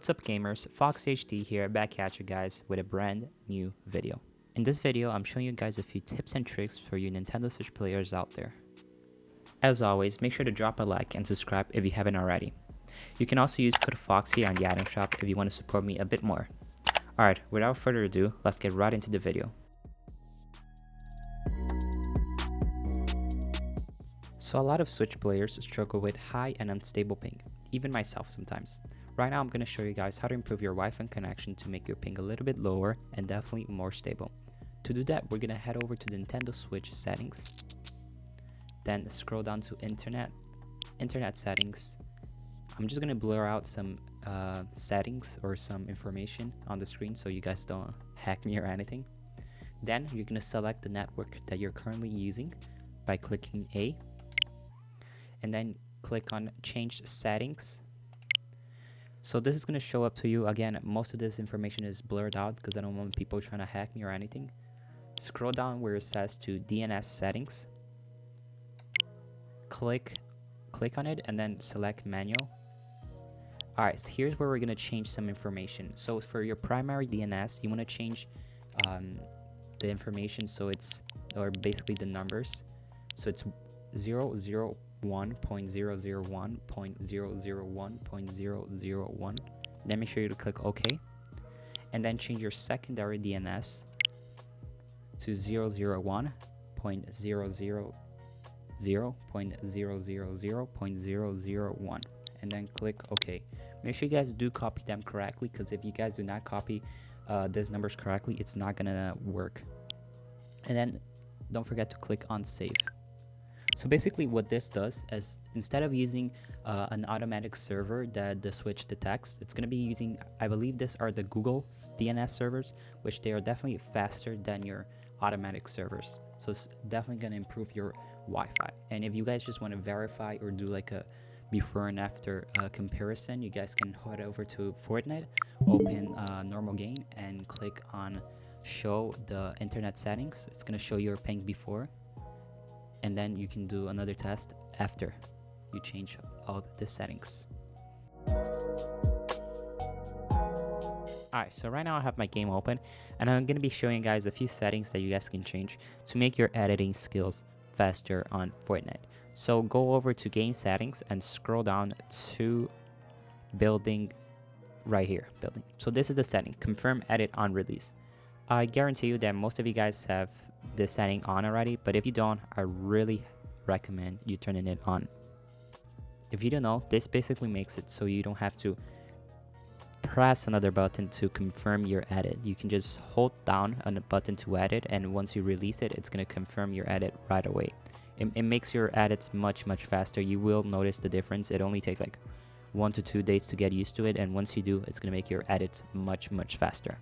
What's up gamers, Foxy HD here, back at you guys with a brand new video. In this video, I'm showing you guys a few tips and tricks for you Nintendo Switch players out there. As always, make sure to drop a like and subscribe if you haven't already. You can also use code Foxy on the item shop if you want to support me a bit more. Alright, without further ado, let's get right into the video. So a lot of Switch players struggle with high and unstable ping, even myself sometimes. Right now I'm going to show you guys how to improve your Wi-Fi connection to make your ping a little bit lower and definitely more stable. To do that, we're going to head over to the Nintendo Switch settings, then scroll down to internet settings. I'm just going to blur out some settings or some information on the screen so you guys don't hack me or anything. Then you're going to select the network that you're currently using by clicking A, and then click on change settings. So this is going to show up to you. Again, most of this information is blurred out because I don't want people trying to hack me or anything. Scroll down where it says to DNS settings. Click on it and then select manual. Alright, so here's where we're going to change some information. So for your primary DNS, you want to change the information so it's, or basically the numbers. So it's 001.001.001.001. Then make sure you click OK, and then change your secondary DNS to 001.000.000.001, and then click OK. Make sure you guys do copy them correctly, because if you guys do not copy these numbers correctly, it's not gonna work. And then don't forget to click on save. So basically what this does is, instead of using an automatic server that the Switch detects, it's going to be using, I believe these are the Google DNS servers, which they are definitely faster than your automatic servers. So it's definitely going to improve your Wi-Fi. And if you guys just want to verify or do like a before and after comparison, you guys can head over to Fortnite, open normal game, and click on show the internet settings. It's going to show your ping before, and then you can do another test after you change all the settings. Alright, so right now I have my game open, and I'm going to be showing you guys a few settings that you guys can change to make your editing skills faster on Fortnite. So go over to game settings and scroll down to building right here, building. So this is the setting, confirm edit on release. I guarantee you that most of you guys have this setting on already, but if you don't, I really recommend you turning it on. If you don't know, this basically makes it so you don't have to press another button to confirm your edit. You can just hold down on the button to edit, and once you release it, it's going to confirm your edit right away. It makes your edits much faster. You will notice the difference. It only takes like 1 to 2 days to get used to it, and once you do, it's going to make your edits much faster.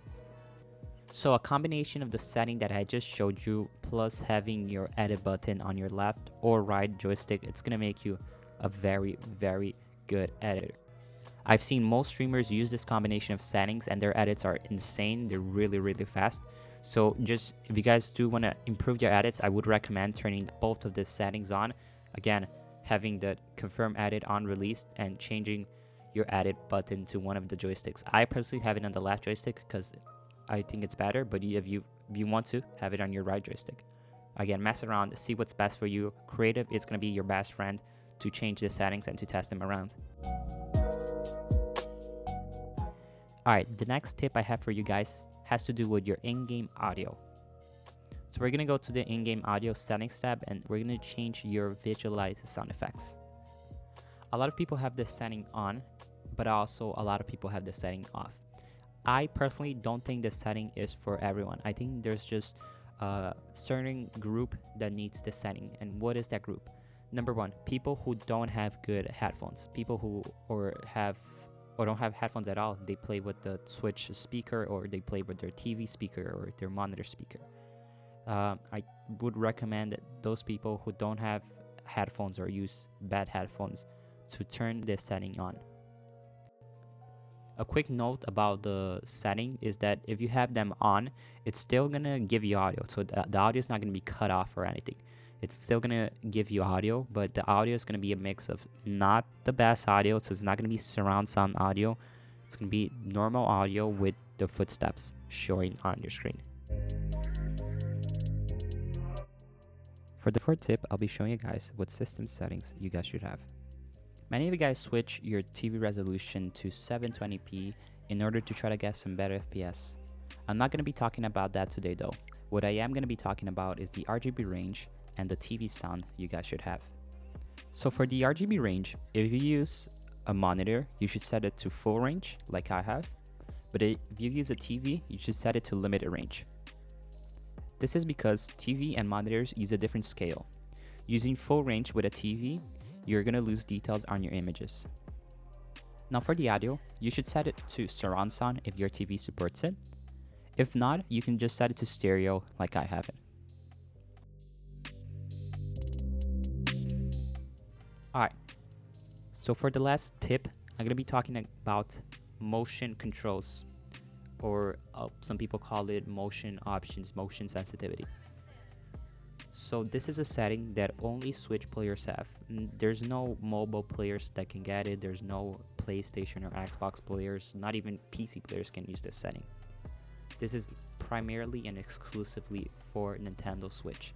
So a combination of the setting that I just showed you, plus having your edit button on your left or right joystick, it's going to make you a very good editor. I've seen most streamers use this combination of settings, and their edits are insane. They're really fast. So just, if you guys do want to improve your edits, I would recommend turning both of the settings on. Again, having the confirm edit on release and changing your edit button to one of the joysticks. I personally have it on the left joystick because I think it's better, but if you want to, have it on your right joystick. Again, mess around, see what's best for you. Creative is going to be your best friend to change the settings and to test them around. Alright, the next tip I have for you guys has to do with your in-game audio. So we're going to go to the in-game audio settings tab, and we're going to change your visualized sound effects. A lot of people have this setting on, but also a lot of people have this setting off. I personally don't think this setting is for everyone. I think there's just a certain group that needs this setting. And what is that group? Number one, people who don't have good headphones. People who don't have headphones at all. They play with the Switch speaker, or they play with their TV speaker or their monitor speaker. I would recommend those people who don't have headphones or use bad headphones to turn this setting on. A quick note about the setting is that if you have them on, it's still going to give you audio. So the audio is not going to be cut off or anything. It's still going to give you audio, but the audio is going to be a mix of not the best audio. So it's not going to be surround sound audio, It's going to be normal audio with the footsteps showing on your screen. For the fourth tip, I'll be showing you guys what system settings you guys should have. Many of you guys switch your TV resolution to 720p in order to try to get some better FPS. I'm not going to be talking about that today though. What I am going to be talking about is the RGB range and the TV sound you guys should have. So for the RGB range, if you use a monitor, you should set it to full range like I have. But if you use a TV, you should set it to limited range. This is because TV and monitors use a different scale. Using full range with a TV, you're going to lose details on your images. Now for the audio, you should set it to surround sound if your TV supports it. If not, you can just set it to stereo like I have it. Alright, so for the last tip, I'm going to be talking about motion controls, or some people call it motion options, motion sensitivity. So this is a setting that only Switch players have. There's no mobile players that can get it. There's no PlayStation or Xbox players, not even PC players can use this setting. This is primarily and exclusively for Nintendo Switch.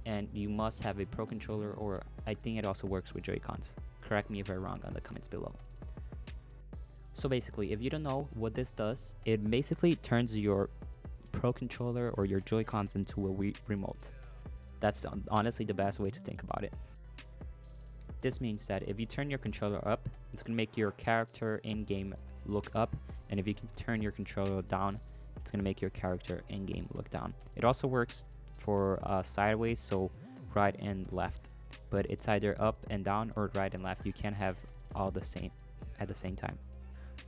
And you must have a Pro Controller, or I think it also works with Joy-Cons. Correct me if I'm wrong on the comments below. So basically, if you don't know what this does, it basically turns your Pro Controller or your Joy-Cons into a Wii remote. That's honestly the best way to think about it. This means that if you turn your controller up, it's going to make your character in-game look up, and if you can turn your controller down, it's going to make your character in-game look down. It also works for sideways, so right and left, but it's either up and down or right and left. You can't have all the same at the same time.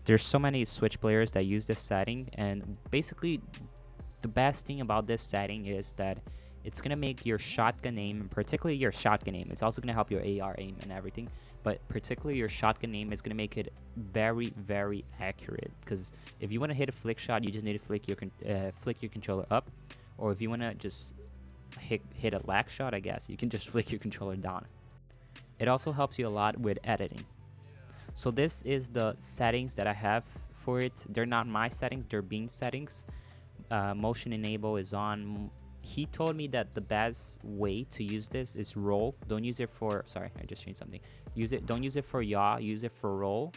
There's so many Switch players that use this setting, and basically the best thing about this setting is that it's going to make your shotgun aim, and particularly your shotgun aim, it's also going to help your AR aim and everything, but particularly your shotgun aim is going to make it very, very accurate, because if you want to hit a flick shot, you just need to flick your controller up, or if you want to just hit a lag shot, I guess, you can just flick your controller down. It also helps you a lot with editing. So this is the settings that I have for it. They're not my settings, they're Bean's settings. Motion enable is on. He told me that the best way to use this is roll. Don't use it for, sorry, I just changed something. Don't use it for yaw, use it for roll.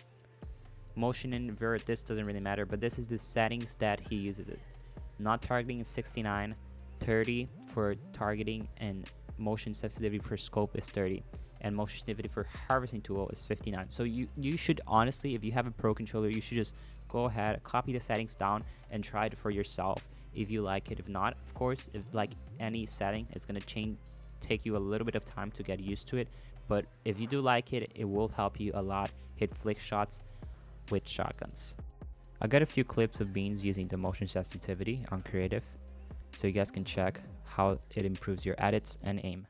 Motion invert, this doesn't really matter, but this is the settings that he uses it. Not targeting is 69, 30 for targeting, and motion sensitivity per scope is 30, and motion sensitivity for harvesting tool is 59. So you should honestly, if you have a Pro Controller, you should just go ahead, copy the settings down, and try it for yourself if you like it. If not, of course, if like any setting, it's gonna take you a little bit of time to get used to it, but if you do like it, it will help you a lot hit flick shots with shotguns. I got a few clips of Beans using the motion sensitivity on creative, so you guys can check how it improves your edits and aim.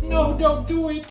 No, don't do it!